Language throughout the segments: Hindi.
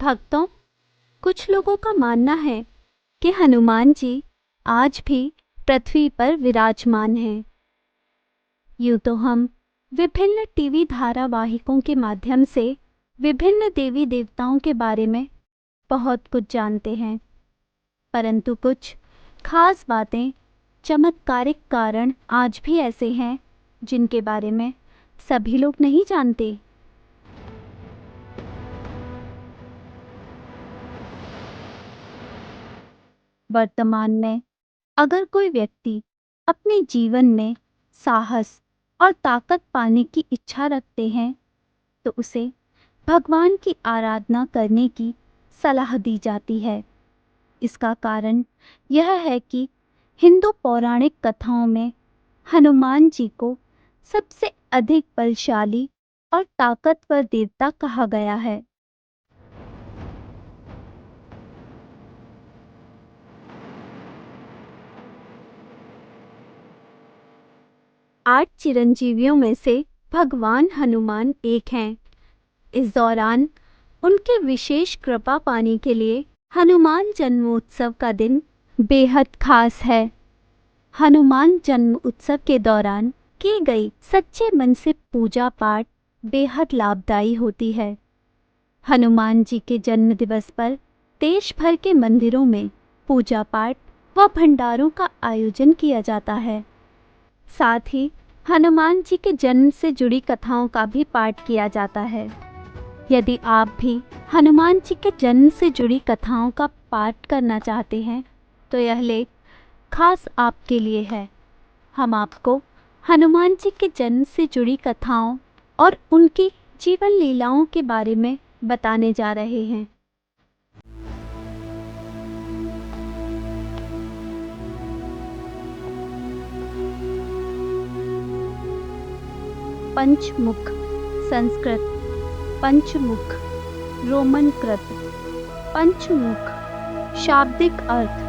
भक्तों, कुछ लोगों का मानना है कि हनुमान जी आज भी पृथ्वी पर विराजमान हैं। यूँ तो हम विभिन्न टीवी धारावाहिकों के माध्यम से विभिन्न देवी देवताओं के बारे में बहुत कुछ जानते हैं, परंतु कुछ खास बातें, चमत्कारिक कारण आज भी ऐसे हैं जिनके बारे में सभी लोग नहीं जानते। वर्तमान में अगर कोई व्यक्ति अपने जीवन में साहस और ताकत पाने की इच्छा रखते हैं तो उसे भगवान की आराधना करने की सलाह दी जाती है। इसका कारण यह है कि हिंदू पौराणिक कथाओं में हनुमान जी को सबसे अधिक बलशाली और ताकतवर देवता कहा गया है। 8 चिरंजीवियों में से भगवान हनुमान एक हैं। इस दौरान उनके विशेष कृपा पाने के लिए हनुमान जन्मोत्सव का दिन बेहद खास है। हनुमान जन्म उत्सव के दौरान की गई सच्चे मन से पूजा पाठ बेहद लाभदायी होती है। हनुमान जी के जन्म दिवस पर देश भर के मंदिरों में पूजा पाठ व भंडारों का आयोजन किया जाता है। साथ ही हनुमान जी के जन्म से जुड़ी कथाओं का भी पाठ किया जाता है। यदि आप भी हनुमान जी के जन्म से जुड़ी कथाओं का पाठ करना चाहते हैं तो यह लेख खास आपके लिए है। हम आपको हनुमान जी के जन्म से जुड़ी कथाओं और उनकी जीवन लीलाओं के बारे में बताने जा रहे हैं। पंचमुख संस्कृत, पंचमुख रोमन कृत, पंचमुख शाब्दिक अर्थ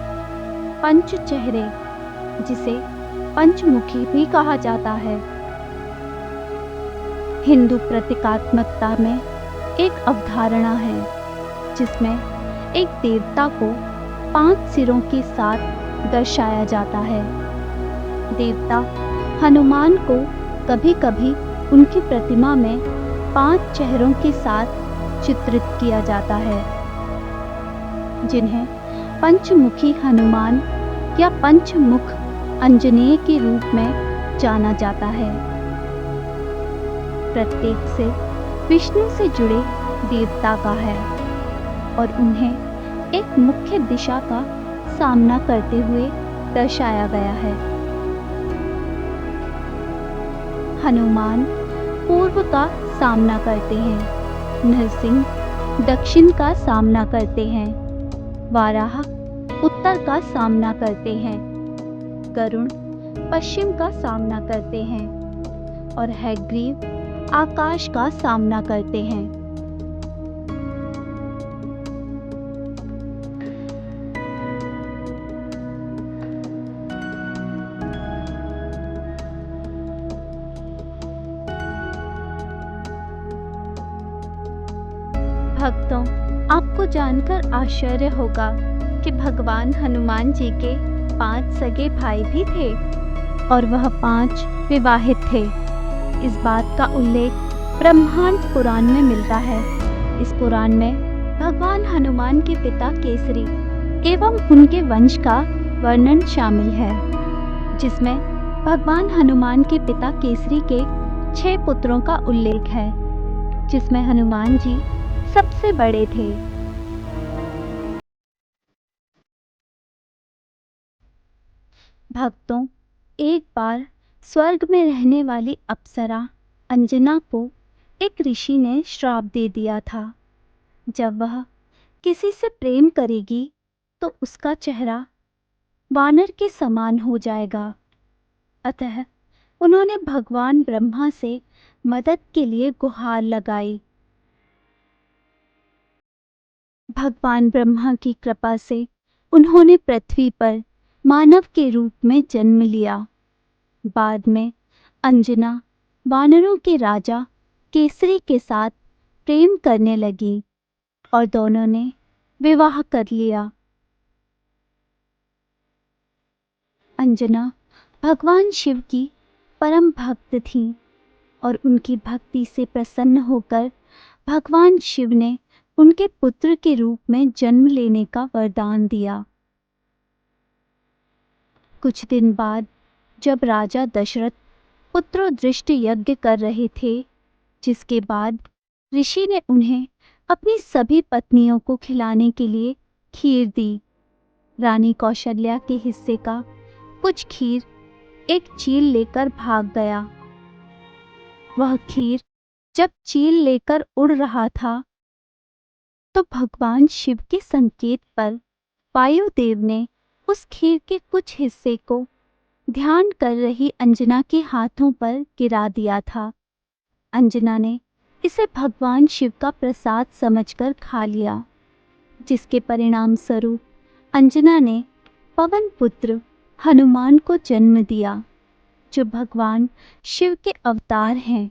पंच चेहरे, जिसे पंचमुखी भी कहा जाता है। हिंदू प्रतीकात्मकता में एक अवधारणा है जिसमें एक देवता को 5 सिरों के साथ दर्शाया जाता है। देवता हनुमान को कभी कभी उनकी प्रतिमा में 5 चेहरों के साथ चित्रित किया जाता है, जिन्हें पंचमुखी हनुमान या पंचमुख आंजनेय के रूप में जाना जाता है। प्रत्येक से विष्णु से जुड़े देवता का है और उन्हें एक मुख्य दिशा का सामना करते हुए दर्शाया गया है। हनुमान पूर्व का सामना करते हैं, नरसिंह दक्षिण का सामना करते हैं, वाराह उत्तर का सामना करते हैं, गरुण पश्चिम का सामना करते हैं और हैग्रीव आकाश का सामना करते हैं। भक्तों, आपको जानकर आश्चर्य होगा कि भगवान हनुमान जी के 5 सगे भाई भी थे और वह 5 विवाहित थे। इस बात का उल्लेख ब्रह्मांड पुराण में मिलता है। इस पुराण में भगवान हनुमान के पिता केसरी एवं उनके वंश का वर्णन शामिल है, जिसमें भगवान हनुमान के पिता केसरी के 6 पुत्रों का उल्लेख है, जिसमें हनुमान जी सबसे बड़े थे। भक्तों, एक बार स्वर्ग में रहने वाली अप्सरा अंजना को एक ऋषि ने श्राप दे दिया था। जब वह किसी से प्रेम करेगी तो उसका चेहरा वानर के समान हो जाएगा। अतः उन्होंने भगवान ब्रह्मा से मदद के लिए गुहार लगाई। भगवान ब्रह्मा की कृपा से उन्होंने पृथ्वी पर मानव के रूप में जन्म लिया। बाद में अंजना वानरों के राजा केसरी के साथ प्रेम करने लगी। और दोनों ने विवाह कर लिया। अंजना भगवान शिव की परम भक्त थीं और उनकी भक्ति से प्रसन्न होकर भगवान शिव ने उनके पुत्र के रूप में जन्म लेने का वरदान दिया। कुछ दिन बाद जब राजा दशरथ पुत्रोदृष्टि यज्ञ कर रहे थे, जिसके बाद ऋषि ने उन्हें अपनी सभी पत्नियों को खिलाने के लिए खीर दी। रानी कौशल्या के हिस्से का कुछ खीर एक चील लेकर भाग गया। वह खीर जब चील लेकर उड़ रहा था तो भगवान शिव के संकेत पर वायुदेव ने उस खीर के कुछ हिस्से को ध्यान कर रही अंजना के हाथों पर गिरा दिया था। अंजना ने इसे भगवान शिव का प्रसाद समझकर खा लिया, जिसके परिणाम स्वरूप अंजना ने पवन पुत्र हनुमान को जन्म दिया, जो भगवान शिव के अवतार हैं।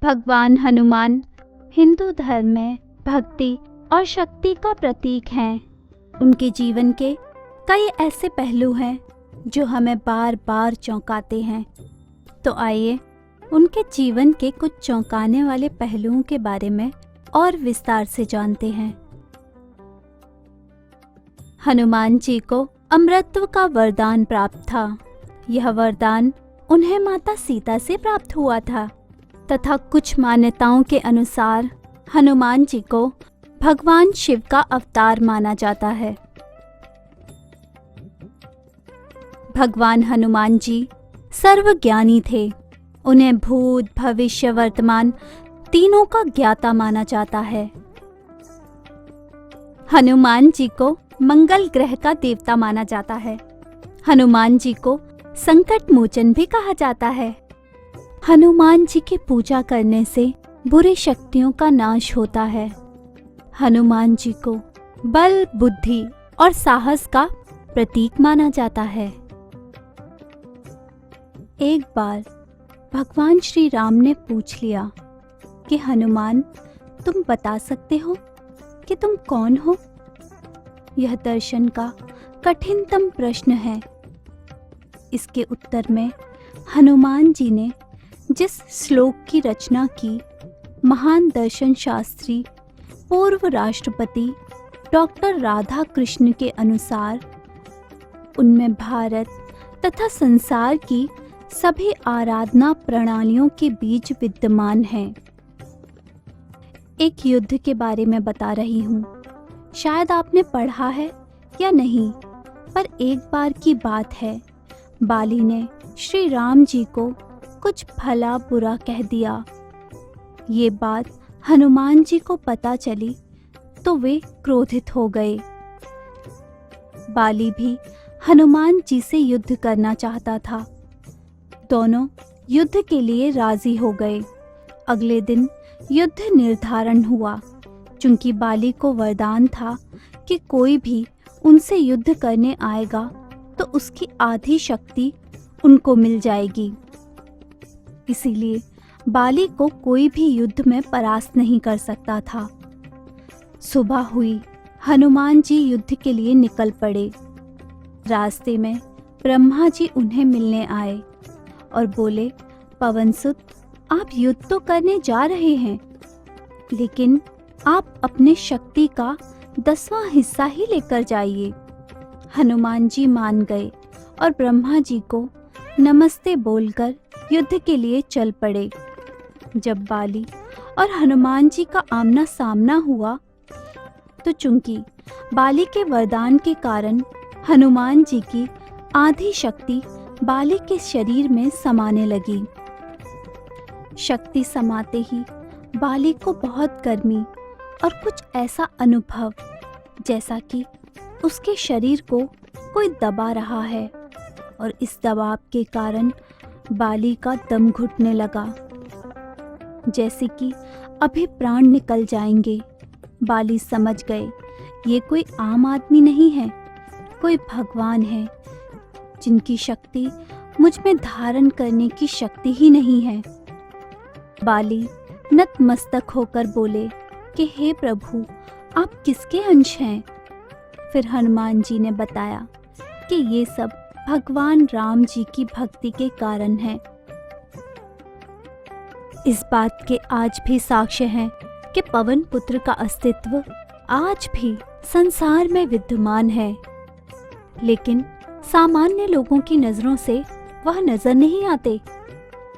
भगवान हनुमान हिंदू धर्म में भक्ति और शक्ति का प्रतीक हैं। उनके जीवन के कई ऐसे पहलू हैं जो हमें बार बार चौंकाते हैं। तो आइए उनके जीवन के कुछ चौंकाने वाले पहलुओं के बारे में और विस्तार से जानते हैं। हनुमान जी को अमरत्व का वरदान प्राप्त था। यह वरदान उन्हें माता सीता से प्राप्त हुआ था तथा कुछ मान्यताओं के अनुसार हनुमान जी को भगवान शिव का अवतार माना जाता है। भगवान हनुमान जी सर्वज्ञानी थे। उन्हें भूत, भविष्य, वर्तमान तीनों का ज्ञाता माना जाता है। हनुमान जी को मंगल ग्रह का देवता माना जाता है। हनुमान जी को संकट मोचन भी कहा जाता है। हनुमान जी की पूजा करने से बुरी शक्तियों का नाश होता है। हनुमान जी को बल, बुद्धि और साहस का प्रतीक माना जाता है। एक बार भगवान श्री राम ने पूछ लिया कि हनुमान, तुम बता सकते हो कि तुम कौन हो? यह दर्शन का कठिनतम प्रश्न है। इसके उत्तर में हनुमान जी ने जिस श्लोक की रचना की, महान दर्शन शास्त्री पूर्व राष्ट्रपति डॉक्टर राधा कृष्ण के अनुसार उनमें भारत तथा संसार की सभी आराधना प्रणालियों के बीज विद्यमान हैं। एक युद्ध के बारे में बता रही हूँ। शायद आपने पढ़ा है या नहीं, पर एक बार की बात है, बाली ने श्री राम जी को कुछ भला बुरा कह दिया। ये बात हनुमान जी को पता चली तो वे क्रोधित हो गए। बाली भी हनुमान जी से युद्ध करना चाहता था। दोनों युद्ध के लिए राजी हो गए। अगले दिन युद्ध निर्धारण हुआ। चूंकि बाली को वरदान था कि कोई भी उनसे युद्ध करने आएगा तो उसकी आधी शक्ति उनको मिल जाएगी, इसीलिए बाली को कोई भी युद्ध में परास्त नहीं कर सकता था। सुबह हुई, हनुमान जी युद्ध के लिए निकल पड़े। रास्ते में ब्रह्मा जी उन्हें मिलने आए और बोले, पवनसुत, आप युद्ध तो करने जा रहे हैं, लेकिन आप अपने शक्ति का 10वां हिस्सा ही लेकर जाइए। हनुमान जी मान गए और ब्रह्मा जी को नमस्ते बोलकर युद्ध के लिए चल पड़े। जब बाली और हनुमान जी का आमना सामना हुआ तो चूंकि बाली के वरदान के कारण हनुमान जी की आधी शक्ति बाली के शरीर में समाने लगी। शक्ति समाते ही बाली को बहुत गर्मी और कुछ ऐसा अनुभव जैसा कि उसके शरीर को कोई दबा रहा है, और इस दबाव के कारण बाली का दम घुटने लगा, जैसे कि अभी प्राण निकल जाएंगे। बाली समझ गए ये कोई आम आदमी नहीं है, कोई भगवान है जिनकी शक्ति मुझ में धारण करने की शक्ति ही नहीं है। बाली नतमस्तक होकर बोले कि हे प्रभु, आप किसके अंश हैं? फिर हनुमान जी ने बताया कि ये सब भगवान राम जी की भक्ति के कारण है। इस बात के आज भी साक्ष्य हैं कि पवन पुत्र का अस्तित्व आज भी संसार में विद्यमान है, लेकिन सामान्य लोगों की नजरों से वह नजर नहीं आते।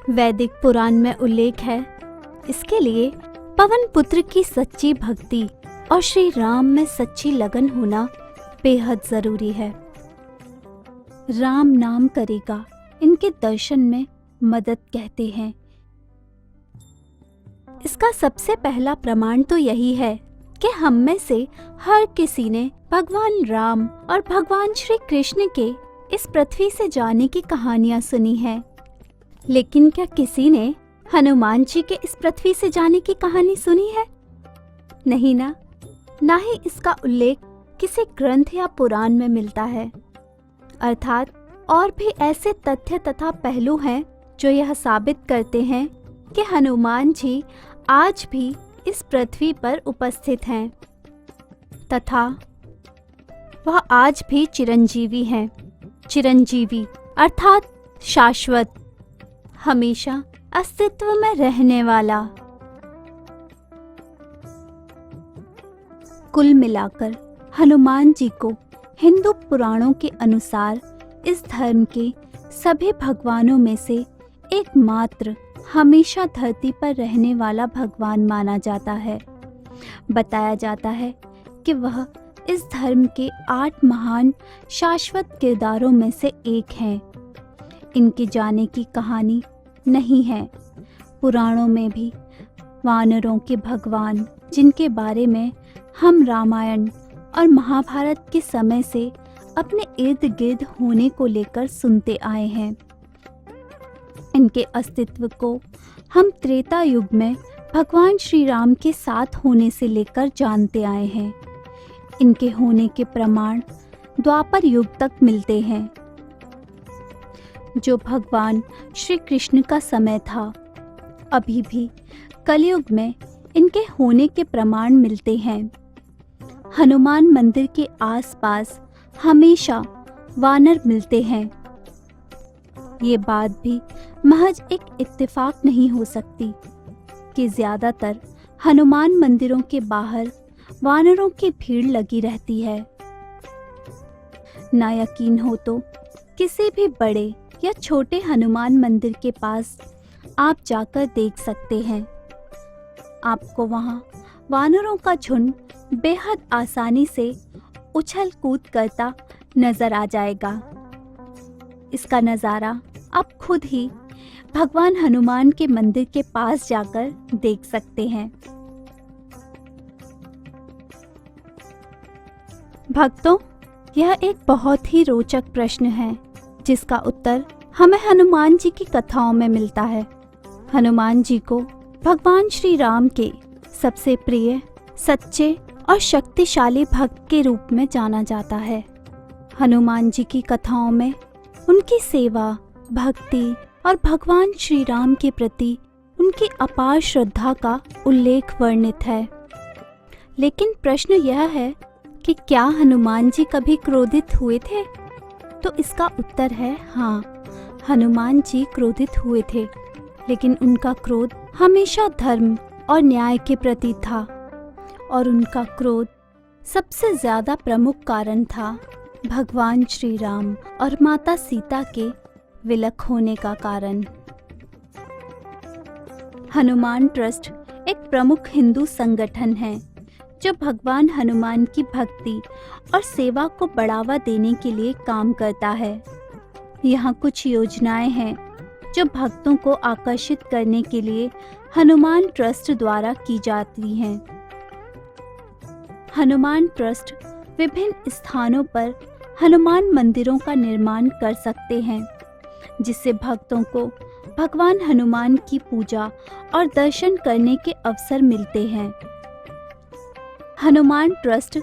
वैदिक पुराण में उल्लेख है, इसके लिए पवन पुत्र की सच्ची भक्ति और श्री राम में सच्ची लगन होना बेहद जरूरी है। राम नाम करेगा इनके दर्शन में मदद कहते हैं। इसका सबसे पहला प्रमाण तो यही है कि हम में से हर किसी ने भगवान राम और भगवान श्री कृष्ण के इस पृथ्वी से जाने की कहानियां सुनी है, लेकिन क्या किसी ने हनुमान जी के इस पृथ्वी से जाने की कहानी सुनी है? नहीं ना, ना ही इसका उल्लेख किसी ग्रंथ या पुराण में मिलता है। अर्थात और भी ऐसे तथ्य तथा पहलू हैं जो यह साबित करते हैं कि हनुमान जी आज भी इस पृथ्वी पर उपस्थित हैं तथा वह आज भी चिरंजीवी हैं। चिरंजीवी अर्थात शाश्वत, हमेशा अस्तित्व में रहने वाला। कुल मिलाकर हनुमान जी को हिंदू पुराणों के अनुसार इस धर्म के सभी भगवानों में से एकमात्र हमेशा धरती पर रहने वाला भगवान माना जाता है। बताया जाता है कि वह इस धर्म के 8 महान शाश्वत किरदारों में से एक हैं। इनके जाने की कहानी नहीं है। पुराणों में भी वानरों के भगवान, जिनके बारे में हम रामायण और महाभारत के समय से अपने इर्द गिर्द होने को लेकर सुनते आए हैं। इनके अस्तित्व को हम त्रेता युग में भगवान श्री राम के साथ होने से लेकर जानते आए हैं। इनके होने के प्रमाण द्वापर युग तक मिलते हैं, जो भगवान श्री कृष्ण का समय था। अभी भी कलयुग में इनके होने के प्रमाण मिलते हैं। हनुमान मंदिर के आसपास हमेशा वानर मिलते हैं। ये बात भी महज एक इत्तेफाक नहीं हो सकती कि ज्यादातर हनुमान मंदिरों के बाहर वानरों की भीड़ लगी रहती है। ना यकीन हो तो किसी भी बड़े या छोटे हनुमान मंदिर के पास आप जाकर देख सकते हैं। आपको वहां वानरों का झुंड बेहद आसानी से उछल कूद करता नजर आ जाएगा। इसका नज़ारा आप खुद ही भगवान हनुमान के मंदिर के पास जाकर देख सकते हैं। भक्तों, यह एक बहुत ही रोचक प्रश्न है जिसका उत्तर हमें हनुमान जी की कथाओं में मिलता है। हनुमान जी को भगवान श्री राम के सबसे प्रिय, सच्चे और शक्तिशाली भक्त के रूप में जाना जाता है। हनुमान जी की कथाओं में उनकी सेवा, भक्ति और भगवान श्री राम के प्रति उनकी अपार श्रद्धा का उल्लेख वर्णित है। लेकिन प्रश्न यह है कि क्या हनुमान जी कभी क्रोधित हुए थे? तो इसका उत्तर है हाँ, हनुमान जी क्रोधित हुए थे, लेकिन उनका क्रोध हमेशा धर्म और न्याय के प्रति था और उनका क्रोध सबसे ज्यादा प्रमुख कारण था भगवान श्री राम और माता सीता के विलख होने का कारण। हनुमान ट्रस्ट एक प्रमुख हिंदू संगठन है जो भगवान हनुमान की भक्ति और सेवा को बढ़ावा देने के लिए काम करता है। यहाँ कुछ योजनाएं हैं जो भक्तों को आकर्षित करने के लिए हनुमान ट्रस्ट द्वारा की जाती हैं। हनुमान ट्रस्ट विभिन्न स्थानों पर हनुमान मंदिरों का निर्माण कर सकते हैं, जिससे भक्तों को भगवान हनुमान की पूजा और दर्शन करने के अवसर मिलते हैं। हनुमान ट्रस्ट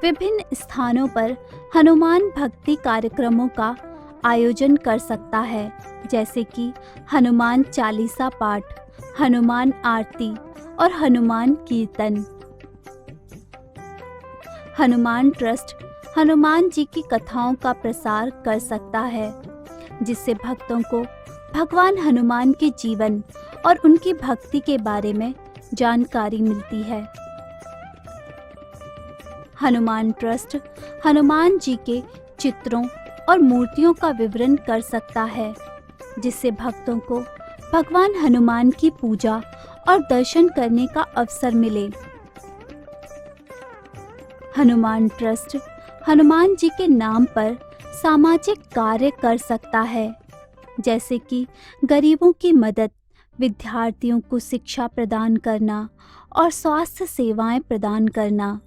विभिन्न स्थानों पर हनुमान भक्ति कार्यक्रमों का आयोजन कर सकता है, जैसे कि हनुमान चालीसा पाठ, हनुमान आरती और हनुमान कीर्तन। हनुमान ट्रस्ट हनुमान जी की कथाओं का प्रसार कर सकता है, जिससे भक्तों को भगवान हनुमान के जीवन और उनकी भक्ति के बारे में जानकारी मिलती है। हनुमान ट्रस्ट हनुमान जी के चित्रों और मूर्तियों का विवरण कर सकता है, जिससे भक्तों को भगवान हनुमान की पूजा और दर्शन करने का अवसर मिले। हनुमान ट्रस्ट हनुमान जी के नाम पर सामाजिक कार्य कर सकता है, जैसे कि गरीबों की मदद, विद्यार्थियों को शिक्षा प्रदान करना और स्वास्थ्य सेवाएं प्रदान करना।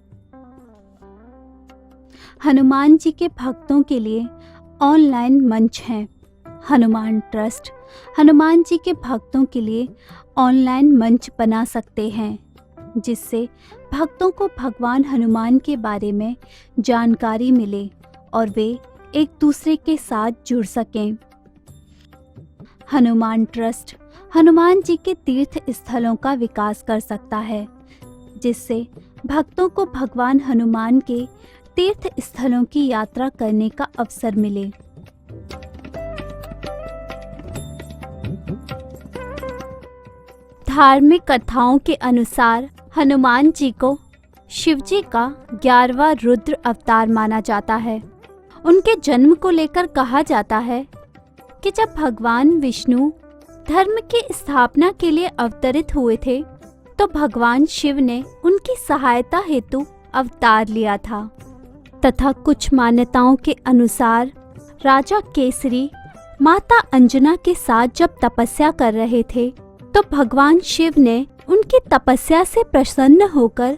हनुमान जी के भक्तों के लिए ऑनलाइन मंच हैं। हनुमान ट्रस्ट हनुमान जी के भक्तों के लिए ऑनलाइन मंच बना सकते हैं, जिससे भक्तों को भगवान हनुमान के बारे में जानकारी मिले और वे एक दूसरे के साथ जुड़ सकें। हनुमान ट्रस्ट हनुमान जी के तीर्थ स्थलों का विकास कर सकता है, जिससे भक्तों को भगवान हनुमान के तीर्थ स्थलों की यात्रा करने का अवसर मिले। धार्मिक कथाओं के अनुसार हनुमान जी को शिव जी का 11वां रुद्र अवतार माना जाता है। उनके जन्म को लेकर कहा जाता है कि जब भगवान विष्णु धर्म की स्थापना के लिए अवतरित हुए थे, तो भगवान शिव ने उनकी सहायता हेतु अवतार लिया था, तथा कुछ मान्यताओं के अनुसार राजा केसरी माता अंजना के साथ जब तपस्या कर रहे थे, तो भगवान शिव ने उनकी तपस्या से प्रसन्न होकर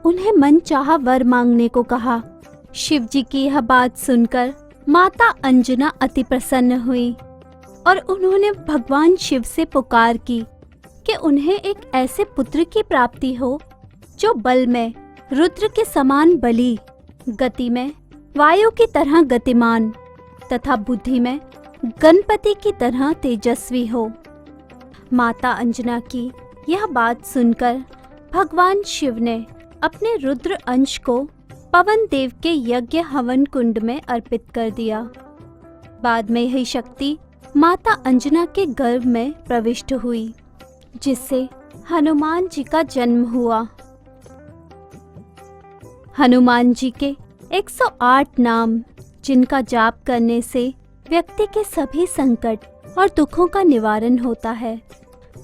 उन्हें मनचाहा वर मांगने को कहा। शिव जी की यह बात सुनकर माता अंजना अति प्रसन्न हुई और उन्होंने भगवान शिव से पुकार की कि उन्हें एक ऐसे पुत्र की प्राप्ति हो जो बल में रुद्र के समान बली, गति में वायु की तरह गतिमान तथा बुद्धि में गणपति की तरह तेजस्वी हो। माता अंजना की यह बात सुनकर भगवान शिव ने अपने रुद्र अंश को पवन देव के यज्ञ हवन कुंड में अर्पित कर दिया। बाद में यही शक्ति माता अंजना के गर्भ में प्रविष्ट हुई, जिससे हनुमान जी का जन्म हुआ। हनुमान जी के 108 नाम, जिनका जाप करने से व्यक्ति के सभी संकट और दुखों का निवारण होता है,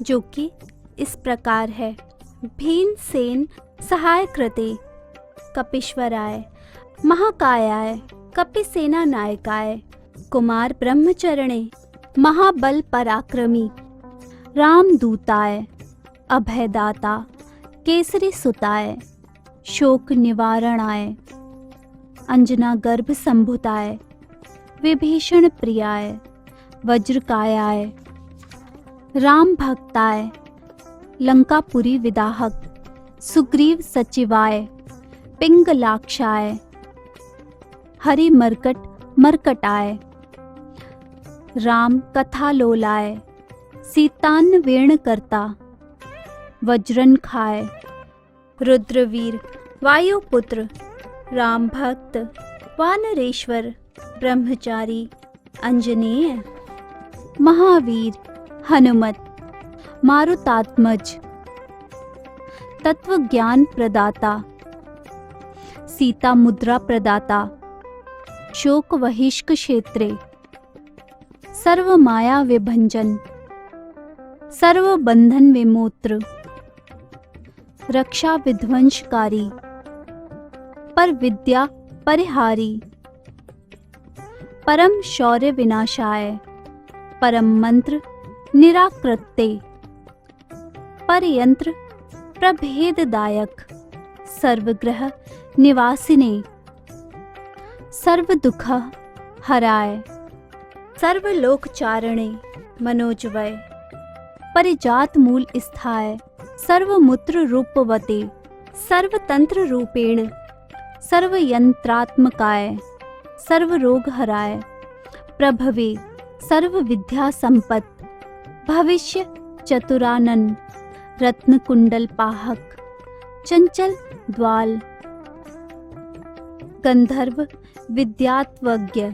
जो कि इस प्रकार है। भीमसेन सहाय कृते, कपीश्वराय, महाकायाय, कपिसेना नायकाय, कुमार ब्रह्मचरणे, महाबल पराक्रमी, रामदूताय, अभयदाता, केसरी सुताय, शोक निवारणाय, अंजना गर्भ संभुताय, विभीषण प्रियाय, वज्रकायाय, राम भक्ताय, लंकापुरी विदाहक, सुग्रीव सचिवाय, पिंगलाक्षाय, हरि मर्कट मर्कटाय, राम कथालोलाय, सीतान्वेण करता, वज्रनखाय, रुद्रवीर, वायुपुत्र, राम भक्त, वानरेश्वर, ब्रह्मचारी, अंजनेय, महावीर, हनुमत, मारुतात्मज, तत्व ज्ञान प्रदाता, सीता मुद्रा प्रदाता, शोक वहिष्क क्षेत्रे, सर्व माया विभंजन, सर्व बंधन विमोत्र, रक्षा विध्वंसकारी, पर विद्या परिहारी, परम शौर्य विनाशाय, परम मंत्र निराकृते, परयंत्र प्रभेददायक, सर्वग्रह निवासिने, सर्व दुख हराय, सर्वलोकचारणे, मनोजवय, परिजात मूल स्थाय, सर्वमूत्र रूपवते, सर्वतंत्र रूपेण, सर्वयंत्रात्मकाय, सर्वरोग हराय, प्रभवे सर्व विद्या संपत्, भविष्य चतुरानन, रत्न कुंडल पाहक, चंचल द्वाल, गंधर्व विद्यात्वज्ञ,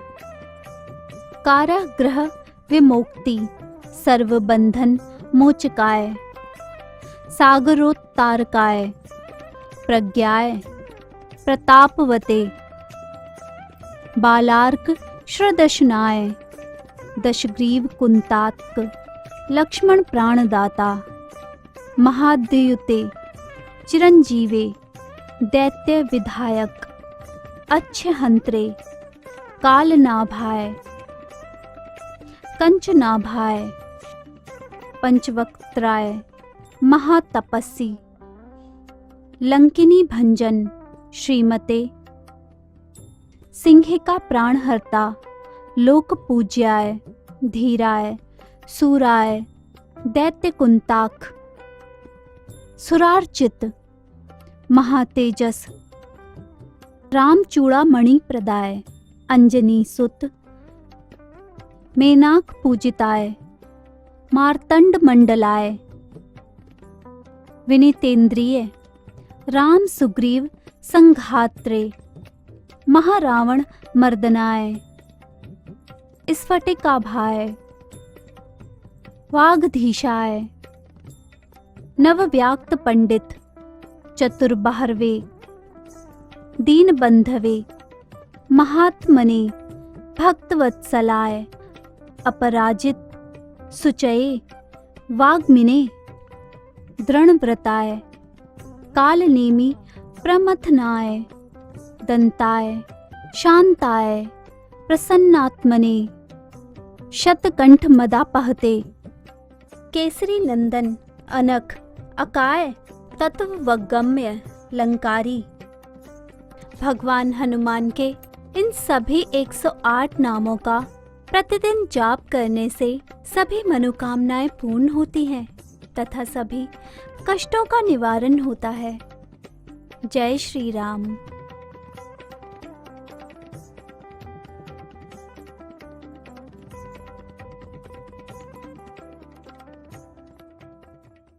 कारागृह विमोक्ति, सर्व बंधन मोचकाय, सागरोत्तारकाय, प्रज्ञाय प्रतापवते, बालार्क श्रदशनाय, दशग्रीव कुंतात्क, लक्ष्मण प्राणदाता, महाद्युते चिरंजीवे, दैत्य विधायक, अच्छे हंत्रे, कालनाभाय, कंचनाभाय, पंचवक्त्राय, महातपस्वी, लंकिनी भंजन, श्रीमते, सिंहिका प्राणहर्ता, लोक पूज्याय, धीराय, सूराय, दैत्य कुंताक, सुरार्चित, महातेजस, राम चूड़ामणि प्रदाय, अंजनी सुत, मेनाक पूजिताय, मार्तंड मंडलाय, विनीतेंद्रिय, राम सुग्रीव संघात्रे, महारावण मर्दनाय, स्फटिकाभाय, वागधीशाय, नवव्याक्त पंडित, चतुर्बाहरवे, दीनबंधवे, महात्मने, भक्तवत्सलाय, अपराजित, सुचये, वाग्मिने, दृढ़व्रताय, कालनेमी प्रमथनाय, दंताय, शांताय, प्रसन्नात्मने, शतकंठ मदापहते, केसरी नंदन, अनख, अकाय, तत्वगम्य, लंकारी। भगवान हनुमान के इन सभी 108 नामों का प्रतिदिन जाप करने से सभी मनोकामनाएं पूर्ण होती हैं तथा सभी कष्टों का निवारण होता है। जय श्री राम।